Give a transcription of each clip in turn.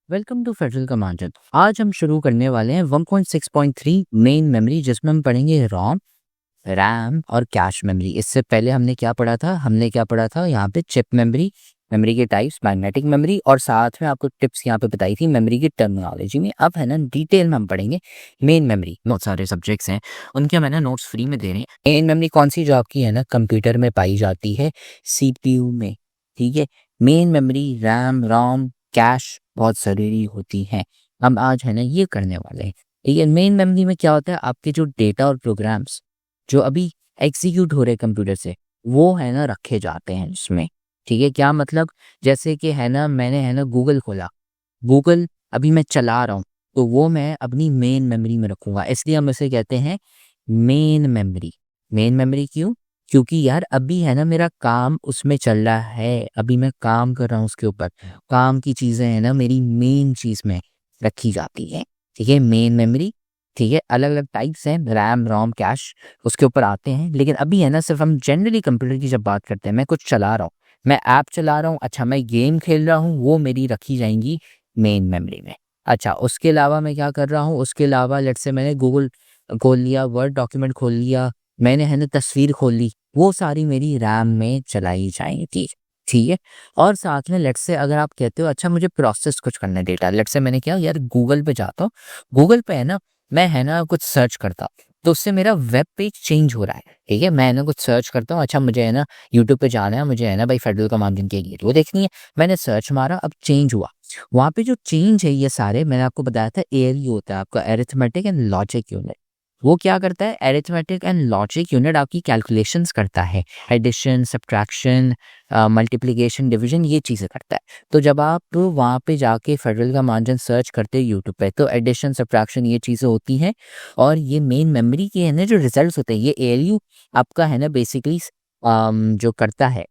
Welcome to federal commander. आज हम शुरू करने वाले हैं 1.6.3 मेन मेमोरी, जिसमें हम पढ़ेंगे रोम, रैम और कैश मेमोरी। इससे पहले हमने क्या पढ़ा था यहाँ पे चिप मेमोरी, मेमोरी के टाइप्स, मैग्नेटिक मेमोरी, और साथ में आपको टिप्स यहाँ पे बताई थी मेमोरी की टर्मिनोलॉजी में। अब है ना डिटेल में हम पढ़ेंगे मेन मेमोरी। बहुत सारे सब्जेक्ट्स हैं, उनके हम है ना नोट्स फ्री में दे रहे हैं। मेन मेमोरी कौन सी, जो आपकी है ना कंप्यूटर में पाई जाती है, सीपीयू में। ठीक है, मेन मेमोरी, रैम, रोम, कैश बहुत ज़रूरी होती हैं। हम आज है ना ये करने वाले हैं। ठीक है, मेन मेमोरी में क्या होता है, आपके जो डेटा और प्रोग्राम्स जो अभी एग्जीक्यूट हो रहे हैं कंप्यूटर से, वो है ना रखे जाते हैं इसमें। ठीक है, क्या मतलब, जैसे कि है ना मैंने है ना गूगल खोला, गूगल अभी मैं चला रहा हूँ, तो वो मैं अपनी मेन मेमोरी में रखूँगा, इसलिए हम इसे कहते हैं मेन मेमोरी। मेन मेमोरी क्यों? क्योंकि यार अभी है ना मेरा काम उसमें चल रहा है, अभी मैं काम कर रहा हूँ उसके ऊपर, काम की चीज़ें है ना मेरी मेन चीज़ में रखी जाती हैं। ठीक है, मेन मेमोरी। ठीक है, अलग अलग टाइप्स हैं, रैम, रोम, कैश, उसके ऊपर आते हैं। लेकिन अभी है ना सिर्फ हम जनरली कंप्यूटर की जब बात करते हैं, मैं कुछ चला रहा हूँ, मैं ऐप चला रहा हूँ, अच्छा मैं गेम खेल रहा हूँ, वो मेरी रखी जाएंगी मेन मेमोरी में। अच्छा, उसके अलावा मैं क्या कर रहा हूँ, उसके अलावा लेट्स से मैंने गूगल खोल लिया, वर्ड डॉक्यूमेंट खोल लिया, मैंने है ना तस्वीर खोल ली, वो सारी मेरी रैम में चलाई जाएंगी। ठीक है, और साथ में लेट्स से अगर आप कहते हो अच्छा मुझे प्रोसेस कुछ करना है डेटा, लेट्स से मैंने क्या यार गूगल पे जाता हूँ, गूगल पे है ना मैं है ना कुछ सर्च करता हूँ, तो उससे मेरा वेब पेज चेंज हो रहा है। ठीक है, मैं है ना कुछ सर्च करता हूँ, अच्छा मुझे है ना यूट्यूब पे जाना है, मुझे है ना भाई फेडरल कमांडर की वो देखनी है, मैंने सर्च मारा, अब चेंज हुआ। वहाँ पे जो चेंज है, ये सारे मैंने आपको बताया था एयरयू होता है आपका, अरिथमेटिक एंड लॉजिक यूनिट। वो क्या करता है, अरिथमेटिक एंड लॉजिक यूनिट आपकी कैलकुलेशंस करता है, एडिशन, सब्ट्रैक्शन, मल्टीप्लिकेशन, डिवीजन, ये चीज़ें करता है। तो जब आप वहाँ पे जाके फेडरल का मार्जिन सर्च करते हैं यूट्यूब पे, तो एडिशन, सब्ट्रैक्शन, ये चीज़ें होती हैं, और ये मेन मेमोरी के है ना जो रिजल्ट्स होते हैं, ये एएलयू आपका है ना बेसिकली जो करता है,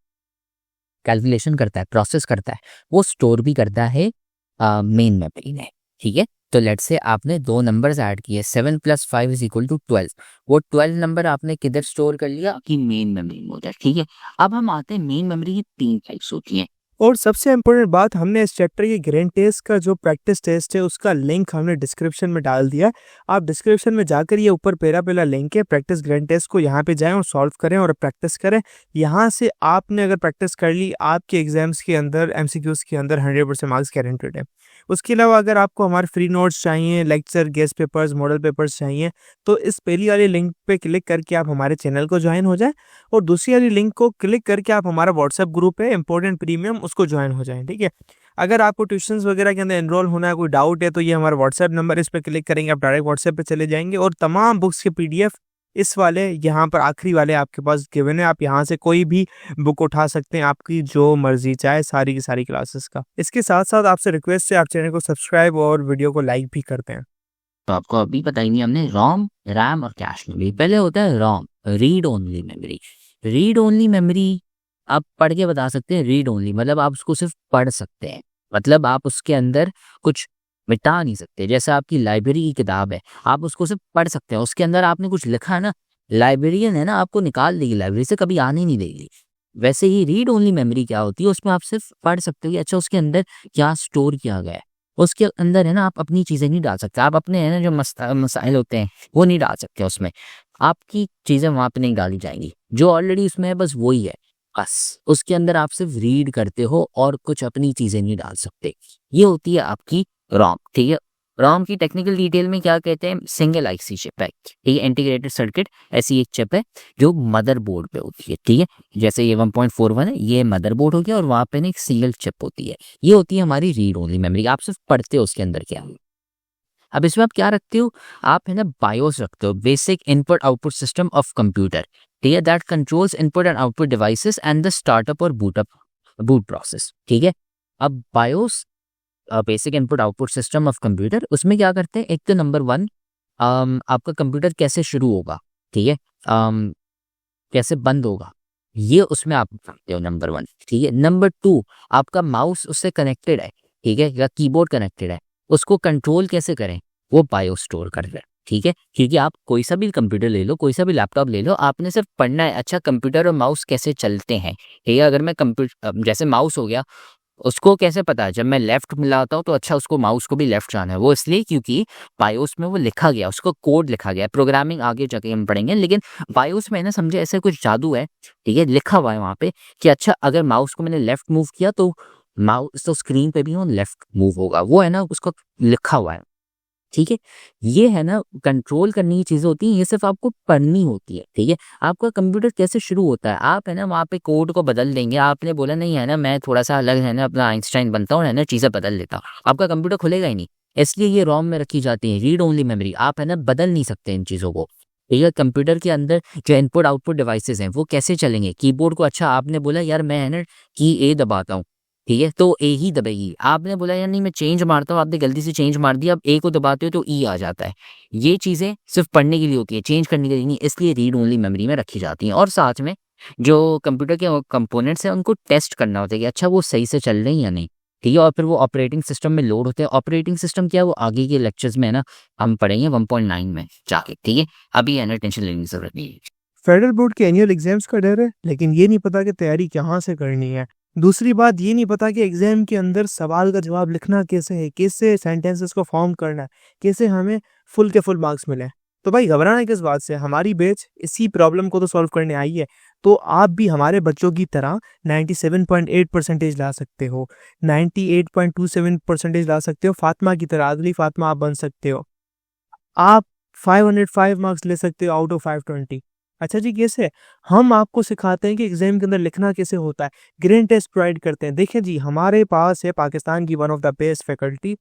कैलकुलेशन करता है, प्रोसेस करता है, वो स्टोर भी करता है मेन मेमोरी में। ठीक है, तो लेट्स से आपने दो नंबर्स ऐड किए, 7+5 = 12, वो 12 नंबर आपने किधर स्टोर कर लिया, आपकी मेन मेमोरी में होता है। ठीक है, अब हम आते हैं मेन मेमोरी की तीन टाइप्स होती हैं। और सबसे इम्पोर्टेंट बात, हमने इस चैप्टर के ग्रैंड टेस्ट का जो प्रैक्टिस टेस्ट है उसका लिंक हमने डिस्क्रिप्शन में डाल दिया। आप डिस्क्रिप्शन में जाकर ये ऊपर पहला लिंक है प्रैक्टिस ग्रैंड टेस्ट को, यहाँ पे जाएं और सॉल्व करें और प्रैक्टिस करें। यहाँ से आपने अगर प्रैक्टिस कर ली, आपके एग्जाम्स के अंदर एमसीक्यूज के अंदर 100% मार्क्स गारंटेड है। उसके अलावा अगर आपको हमारे फ्री नोट्स चाहिए, lecture, guest papers, model papers चाहिए, तो इस पहली वाली लिंक पे क्लिक करके आप हमारे चैनल को ज्वाइन हो जाएं, और दूसरी वाली लिंक को क्लिक करके आप हमारा व्हाट्सएप ग्रुप है इंपॉर्टेंट प्रीमियम, उसको ज्वाइन हो जाएं। ठीक है, अगर आपको ट्यूशंस वगैरह के अंदर एनरोल होना है, कोई डाउट है, तो ये हमारा व्हाट्सएप नंबर, इस पर क्लिक करेंगे आप डायरेक्ट व्हाट्सएप पे चले जाएंगे, और तमाम बुक्स के पीडीएफ इस वाले यहाँ पर आखिरी वाले आपके पास गिवन है। आप यहाँ से कोई भी बुक उठा सकते हैं, आपकी जो मर्जी चाहे, सारी की सारी क्लासेस का। इसके साथ साथ आपसे रिक्वेस्ट है, आप चैनल को सब्सक्राइब और वीडियो को लाइक भी करते हैं। तो आपको अभी पता ही नहीं हमने रोम, रैम और कैश मेमोरी। पहले होता है ROM, read only memory. Read only memory आप पढ़ के बता सकते हैं, रीड ओनली मतलब आप उसको सिर्फ पढ़ सकते हैं, मतलब आप उसके अंदर कुछ मिटा नहीं सकते। जैसे आपकी लाइब्रेरी की किताब है, आप उसको सिर्फ पढ़ सकते हैं, उसके अंदर आपने कुछ लिखा है ना, लाइब्रेरियन है ना आपको निकाल देगी लाइब्रेरी से, कभी आने नहीं देगी। वैसे ही रीड ओनली मेमोरी क्या होती है, उसमें आप सिर्फ पढ़ सकते हो कि अच्छा उसके अंदर क्या स्टोर किया गया है। उसके अंदर है ना आप अपनी चीज़ें नहीं डाल सकते, आप अपने है ना जो मसाइल होते हैं वो नहीं डाल सकते उसमें, आपकी चीज़ें वहाँ पे नहीं डाली जाएंगी, जो ऑलरेडी उसमें है बस वही है। बस उसके अंदर आप सिर्फ रीड करते हो और कुछ अपनी चीज़ें नहीं डाल सकते। ये होती है आपकी रोम। ठीक है, रोम की टेक्निकल डिटेल में क्या कहते हैं, सिंगल आईसी चिप है। ठीक है, इंटीग्रेटेड सर्किट ऐसी एक चिप है जो मदरबोर्ड पे होती है। ठीक है, जैसे ये 1.41 है, ये मदरबोर्ड हो गया, और वहाँ पे ना एक सिंगल चिप होती है, ये होती है हमारी रीड ओनली मेमोरी। आप सिर्फ पढ़ते हो उसके अंदर क्या है। अब इसमें आप क्या रखते हो, आप है ना बायोस रखते हो, basic input output system of computer. ठीक है, that controls input and output devices and the startup और बूट प्रोसेस। ठीक है, अब BIOS, basic input output system of computer, उसमें क्या करते हैं, एक तो नंबर वन, आपका कंप्यूटर कैसे शुरू होगा, ठीक है, कैसे बंद होगा, ये उसमें आप करते हो नंबर वन। ठीक है, नंबर टू, आपका माउस उससे कनेक्टेड है, ठीक है, या कीबोर्ड कनेक्टेड है, उसको कंट्रोल कैसे करें, वो बायोस स्टोर कर रहे हैं। ठीक है, क्योंकि आप कोई सा भी कंप्यूटर ले लो, कोई सा भी लैपटॉप ले लो, आपने सिर्फ पढ़ना है अच्छा कंप्यूटर और माउस कैसे चलते हैं। ठीक है, अगर मैं कंप्यूटर जैसे माउस हो गया, उसको कैसे पता है? जब मैं लेफ्ट मिलाता हूँ तो अच्छा उसको माउस को भी लेफ्ट जाना है। वो इसलिए क्योंकि बायोस में वो लिखा गया, उसको कोड लिखा गया है। प्रोग्रामिंग आगे जाके हम पढ़ेंगे, लेकिन बायोस में ना समझे ऐसे कुछ जादू है, ठीक है, लिखा हुआ है वहाँ पे कि अच्छा अगर माउस को मैंने लेफ्ट मूव किया तो माउस तो स्क्रीन पे भी वो लेफ्ट मूव होगा, वो है ना उसको लिखा हुआ है, ठीक है। ये है ना कंट्रोल करने की चीज़ें होती हैं, ये सिर्फ आपको पढ़नी होती है, ठीक है। आपका कंप्यूटर कैसे शुरू होता है, आप है ना वहाँ पे कोड को बदल देंगे, आपने बोला नहीं है ना मैं थोड़ा सा अलग है ना अपना आइंस्टाइन बनता हूँ, है ना चीज़ें बदल लेता हूँ, आपका कंप्यूटर खुलेगा ही नहीं। इसलिए ये रोम में रखी जाती है, रीड ओनली मेमोरी, आप है ना बदल नहीं सकते इन चीज़ों को, ठीक है। कंप्यूटर के अंदर जो इनपुट आउटपुट डिवाइसेस हैं वो कैसे चलेंगे, कीबोर्ड को अच्छा आपने बोला यार मैं है ना की ए दबाता हूँ, ठीक है, तो ए ही दबेगी। आपने बोला यार नहीं मैं चेंज मारता हूँ, आपने गलती से चेंज मार दिया, अब ए को दबाते हो तो ई आ जाता है। ये चीज़ें सिर्फ पढ़ने के लिए होती है, चेंज करने के लिए नहीं, इसलिए रीड ओनली मेमोरी में रखी जाती हैं। और साथ में जो कंप्यूटर के कंपोनेंट्स हैं उनको टेस्ट करना होता है कि अच्छा वो सही से चल रहे हैं या नहीं, ठीक है। और फिर वो ऑपरेटिंग सिस्टम में लोड होते हैं। ऑपरेटिंग सिस्टम क्या है वो आगे के लेक्चर्स में है ना हम पढ़ेंगे 1.9 में जाके, ठीक है। अभी है ना टेंशन लेने की जरूरत नहीं है। फेडरल बोर्ड के एनुअल एग्जाम्स का डर है, लेकिन ये नहीं पता कि तैयारी कहाँ से करनी है। दूसरी बात ये नहीं पता कि एग्जाम के अंदर सवाल का जवाब लिखना कैसे है, कैसे सेंटेंसेस को फॉर्म करना है, कैसे हमें फुल के फुल मार्क्स मिले। तो भाई घबराना किस बात से, हमारी बैच इसी प्रॉब्लम को तो सॉल्व करने आई है। तो आप भी हमारे बच्चों की तरह 97.8 परसेंटेज ला सकते हो, 98.27 परसेंटेज ला सकते हो, फातिमा की तरह अगली फातिमा आप बन सकते हो। आप 505 मार्क्स ले सकते हो आउट ऑफ 520। अच्छा जी, कैसे? हम आपको सिखाते हैं कि एग्जाम के अंदर लिखना कैसे होता है, ग्रेड टेस्ट प्रोवाइड करते हैं। देखिए जी, हमारे पास है पाकिस्तान की one of the best faculty.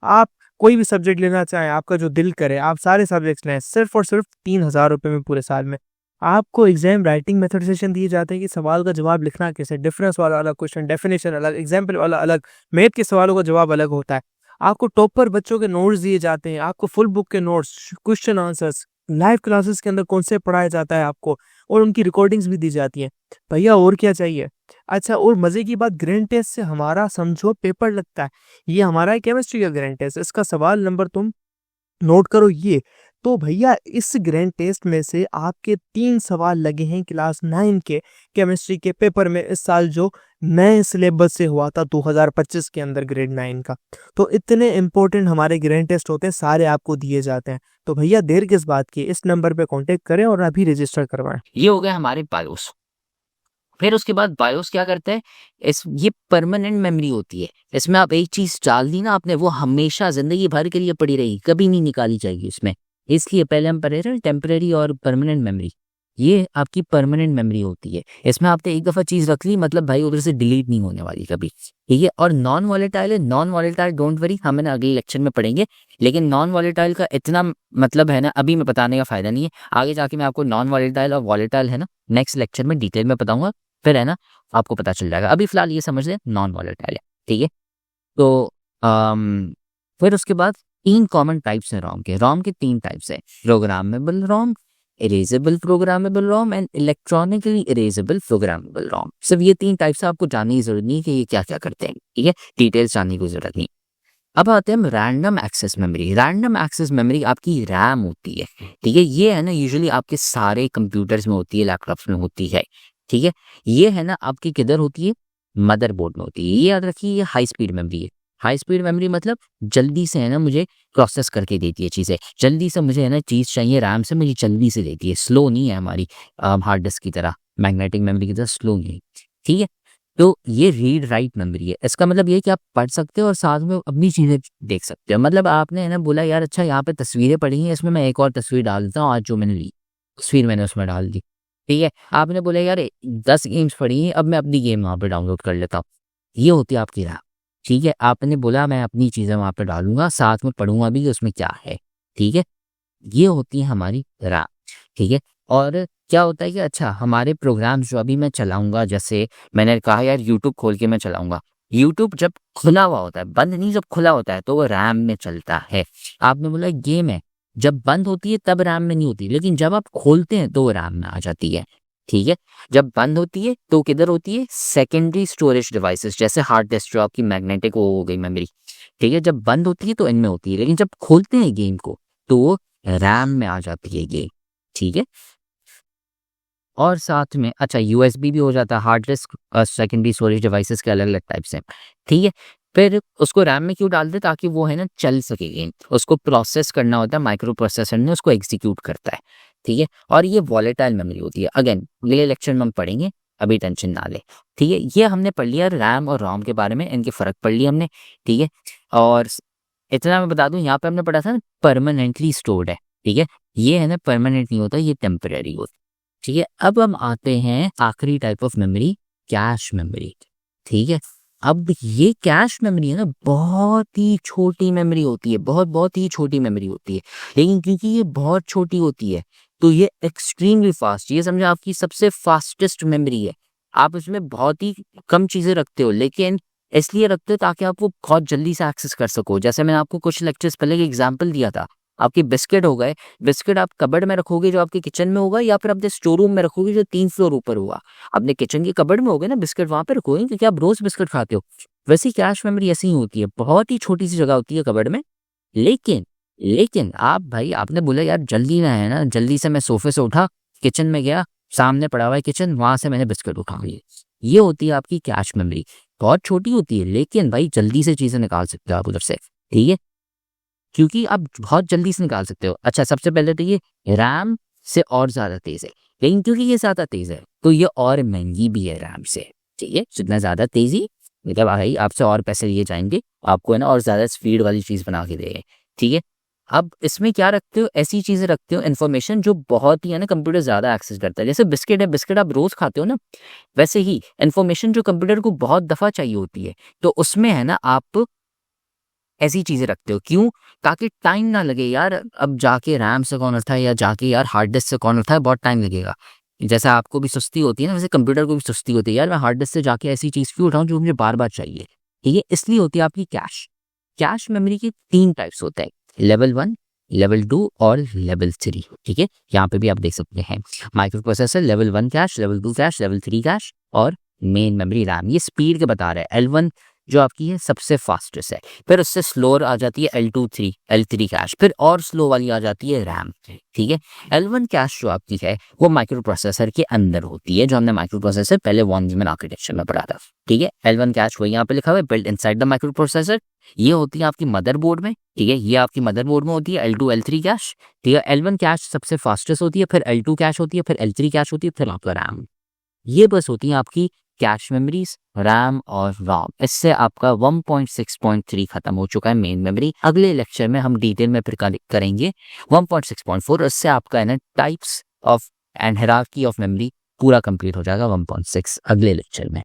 आप कोई भी सब्जेक्ट लेना चाहें, आपका जो दिल करे, आप सारे सब्जेक्ट्स लें, सिर्फ और सिर्फ 3000 रुपये में पूरे साल में। आपको एग्जाम राइटिंग मेथड सेशन दिए जाते हैं कि सवाल का जवाब लिखना कैसे, डिफरेंस वाला अलग क्वेश्चन, डेफिनेशन अलग, एग्जाम्पल वाला अलग, मैथ के सवालों का जवाब अलग होता है। आपको टॉपर बच्चों के नोट्स दिए जाते हैं, आपको फुल बुक के notes, question answers, live classes के अंदर कॉन्सेप्ट पढ़ाया जाता है आपको, और उनकी रिकॉर्डिंग्स भी दी जाती हैं। भैया और क्या चाहिए? अच्छा, और मजे की बात, ग्रैंड टेस्ट से हमारा समझो पेपर लगता है। ये हमारा है केमिस्ट्री का ग्रैंड टेस्ट, इसका सवाल नंबर तुम नोट करो ये। तो भैया इस ग्रैंड टेस्ट में से आपके 3 सवाल लगे हैं क्लास 9 के केमिस्ट्री के पेपर में इस साल, जो नए सिलेबस से हुआ था 2025 के अंदर ग्रेड 9 का। तो इतने इंपॉर्टेंट हमारे ग्रैंड टेस्ट होते हैं, सारे आपको दिए जाते हैं। तो भैया देर किस बात की, इस नंबर पे कांटेक्ट करें और अभी रजिस्टर करवाएं। ये हो गया हमारे बायोस। फिर उसके बाद बायोस क्या करता है, इस ये परमानेंट मेमोरी होती है, इसमें आप एक चीज डाल दी ना आपने, वो हमेशा जिंदगी भर के लिए पड़ी रहेगी, कभी नहीं निकाली जाएगी इसमें। इसलिए पहले हम पढ़े रहे टेम्परेरी और परमानेंट मेमोरी, ये आपकी परमानेंट मेमोरी होती है। इसमें आपने एक दफा चीज रख ली मतलब भाई उधर से डिलीट नहीं होने वाली कभी, ठीक है। और नॉन वॉलेटाइल है, नॉन वॉलेटाइल डोंट वरी, हम है ना अगले लेक्चर में पढ़ेंगे, लेकिन नॉन वॉलेटाइल का इतना मतलब है ना अभी मैं बताने का फायदा नहीं है, आगे जाके मैं आपको नॉन वॉलेटाइल और वॉलेटाइल है ना नेक्स्ट लेक्चर में डिटेल में बताऊंगा, फिर है ना आपको पता चल जाएगा। अभी फिलहाल ये समझ लें नॉन वॉलेटाइल है, ठीक है। तो फिर उसके बाद 3 कॉमन टाइप्स हैं रोम के। रोम के 3 टाइप्स हैं, programmable Rome, erasable programmable Rome and electronically erasable programmable रोम। सिर्फ ये 3 टाइप्स आपको जानने की जरूरत नहीं कि ये क्या क्या करते हैं, ठीक है, डिटेल्स जानने की जरूरत नहीं। अब आते हैं हम random access memory. Random access memory आपकी रैम होती है, ठीक है। ये है ना यूजुअली आपके सारे कंप्यूटर्स में होती है, लैपटॉप्स में होती है, ठीक है। ये है ना आपकी किधर होती है, मदरबोर्ड में होती है। ये याद रखिए, ये हाई स्पीड मेमोरी है। हाई स्पीड मेमोरी मतलब जल्दी से है ना मुझे प्रोसेस करके देती है चीज़ें, जल्दी से मुझे है ना चीज़ चाहिए रैम से मुझे जल्दी से देती है, स्लो नहीं है हमारी हार्ड डिस्क की तरह, मैग्नेटिक मेमोरी की तरह स्लो नहीं है, ठीक है। तो ये रीड राइट मेमोरी है। इसका मतलब ये है कि आप पढ़ सकते हो और साथ में अपनी चीज़ें देख सकते हो। मतलब आपने है ना बोला यार अच्छा यहाँ पे तस्वीरें पड़ी हैं, इसमें मैं एक और तस्वीर डाल देता हूँ, आज जो मैंने ली तस्वीर मैंने उसमें डाल दी, ठीक है। आपने बोला यार 10 गेम्स पड़ी हैं, अब मैं अपनी गेम वहाँ पे डाउनलोड कर लेता हूँ, ये होती है आपकी राह, ठीक है। आपने बोला मैं अपनी चीज़ें वहाँ पे डालूंगा, साथ में पढ़ूंगा भी कि उसमें क्या है, ठीक है। ये होती है हमारी राह, ठीक है। और क्या होता है कि अच्छा हमारे प्रोग्राम्स जो अभी मैं चलाऊंगा, जैसे मैंने कहा यार यूट्यूब खोल के मैं चलाऊंगा, यूट्यूब जब खुला हुआ होता है, बंद नहीं, जब खुला होता है तो वो रैम में चलता है। आपने बोला गेम है, जब बंद होती है तब रैम में नहीं होती, लेकिन जब आप खोलते हैं तो वो रैम में आ जाती है, ठीक है। जब बंद होती है तो किधर होती है, सेकेंडरी स्टोरेज डिवाइसेस, जैसे हार्ड डिस्क जो आपकी मैग्नेटिक वो हो गई मेमोरी, ठीक है। जब बंद होती है तो इनमें होती है, लेकिन जब खोलते हैं गेम को तो रैम में आ जाती है गेम, ठीक है। और साथ में अच्छा यूएसबी भी हो जाता है, हार्ड डिस्क और सेकेंडरी स्टोरेज डिवाइसेस के अलग अलग टाइप्स हैं, ठीक है। फिर उसको रैम में क्यों डालते, ताकि वो है ना चल सके गेम, उसको प्रोसेस करना होता है, माइक्रो प्रोसेसर ने उसको एग्जीक्यूट करता है, ठीक है। और ये वॉलेटाइल मेमोरी होती है, अगेन अगले लेक्चर में हम पढ़ेंगे, अभी टेंशन ना ले, ठीक है। ये हमने पढ़ लिया रैम और रोम के बारे में, इनके फ़र्क पढ़ लिया हमने, ठीक है। और इतना मैं बता दूं, यहाँ पे हमने पढ़ा था ना परमानेंटली स्टोर्ड है, ठीक है। ये है ना परमानेंट नहीं होता, ये टेम्परेरी होता है, ठीक है। अब हम आते हैं आखिरी type of memory, cache memory, ठीक है। अब ये कैश मेमोरी है ना बहुत ही छोटी मेमोरी होती है, बहुत ही छोटी मेमोरी होती है, लेकिन क्योंकि ये बहुत छोटी होती है तो ये एक्सट्रीमली फास्ट, ये समझो आपकी सबसे फास्टेस्ट मेमोरी है। आप इसमें बहुत ही कम चीज़ें रखते हो, लेकिन इसलिए रखते हो ताकि आप वो बहुत जल्दी से एक्सेस कर सको। जैसे मैंने आपको कुछ लेक्चर्स पहले एक एग्जांपल दिया था, आपके बिस्किट हो गए, बिस्किट आप कबर्ड में रखोगे जो आपके किचन में होगा, या फिर अपने स्टोर रूम में रखोगे जो 3 फ्लोर ऊपर होगा। अपने किचन के कबर्ड में होगे ना बिस्किट, वहां पे रखोगे क्योंकि आप रोज बिस्किट खाते हो। वैसे कैश मेमोरी ऐसी ही होती है, बहुत ही छोटी सी जगह होती है कबर्ड में, लेकिन लेकिन आप भाई आपने बोला यार जल्दी ना है ना, जल्दी से मैं सोफे से उठा, किचन में गया, सामने पड़ा हुआ है किचन, वहां से मैंने बिस्किट उठा लिए। ये होती है आपकी कैश मेमोरी, बहुत छोटी होती है, लेकिन भाई जल्दी से चीजें निकाल सकते हो आप उधर से, ठीक है, क्योंकि आप बहुत जल्दी से निकाल सकते हो। अच्छा सबसे पहले तो ये रैम से और ज़्यादा तेज़ है, लेकिन क्योंकि ये ज़्यादा तेज़ है तो ये और महंगी भी है रैम से, ठीक है। जितना ज़्यादा तेज़ी मतलब भाई आपसे और पैसे लिए जाएंगे, आपको है ना और ज़्यादा स्पीड वाली चीज़ बना के देंगे, ठीक है। अब इसमें क्या रखते हो, ऐसी चीज़ें रखते हो इन्फॉर्मेशन जो बहुत ही है ना कंप्यूटर ज़्यादा एक्सेस करता है। जैसे बिस्किट है, बिस्किट आप रोज़ खाते हो ना, वैसे ही इन्फॉर्मेशन जो कंप्यूटर को बहुत दफ़ा चाहिए होती है, तो उसमें है ना आप ऐसी चीज़ें रखते हो, क्यों? ताकि टाइम ना लगे यार, अब जाके रैम से कौन उठाए या जाके यार हार्ड डिस्क से कौन उठाए, बहुत टाइम लगेगा। जैसे आपको भी सुस्ती होती है ना, वैसे कंप्यूटर को भी सुस्ती होती है, यार मैं हार्ड डिस्क से जाके ऐसी चीज़ क्यों उठाऊँ जो मुझे बार-बार चाहिए, ठीक है? इसलिए होती है आपकी कैश। कैश मेमोरी के 3 टाइप्स होते हैं, लेवल 1, लेवल 2 और लेवल 3, ठीक है? यहाँ पे भी आप देख सकते हैं, micro processor level 1 cash, level 2 cash, level 3 cash और मेन मेमोरी रैम। ये स्पीड के बता रहा है, L1 जो आपकी है सबसे फास्टेस्ट है, फिर उससे स्लोअर आ जाती है L2 3, L3 कैश, फिर और स्लो वाली आ जाती है रैम, ठीक है। L1 कैश जो आपकी है वो माइक्रो प्रोसेसर के अंदर होती है, जो हमने माइक्रो प्रोसेसर पहले वॉन न्यूमैन आर्किटेक्चर में पढ़ा था, ठीक है। L1 कैश वही यहाँ पे लिखा हुआ है, built inside the micro processor. ये होती है आपकी मदरबोर्ड में, ठीक है, ये आपकी मदरबोर्ड में होती है L2 L3 कैश, ठीक है। L1 कैश सबसे फास्टेस्ट होती है, फिर L2 कैश होती है, फिर L3 कैश होती है, फिर आपका रैम। ये बस होती है आपकी कैश मेमोरीज, रैम और रोम। इससे आपका 1.6.3 खत्म हो चुका है मेन मेमोरी। अगले लेक्चर में हम डिटेल में फिर करेंगे 1.6.4, इससे आपका है ना types of and hierarchy of memory पूरा कंप्लीट हो जाएगा 1.6 अगले लेक्चर में।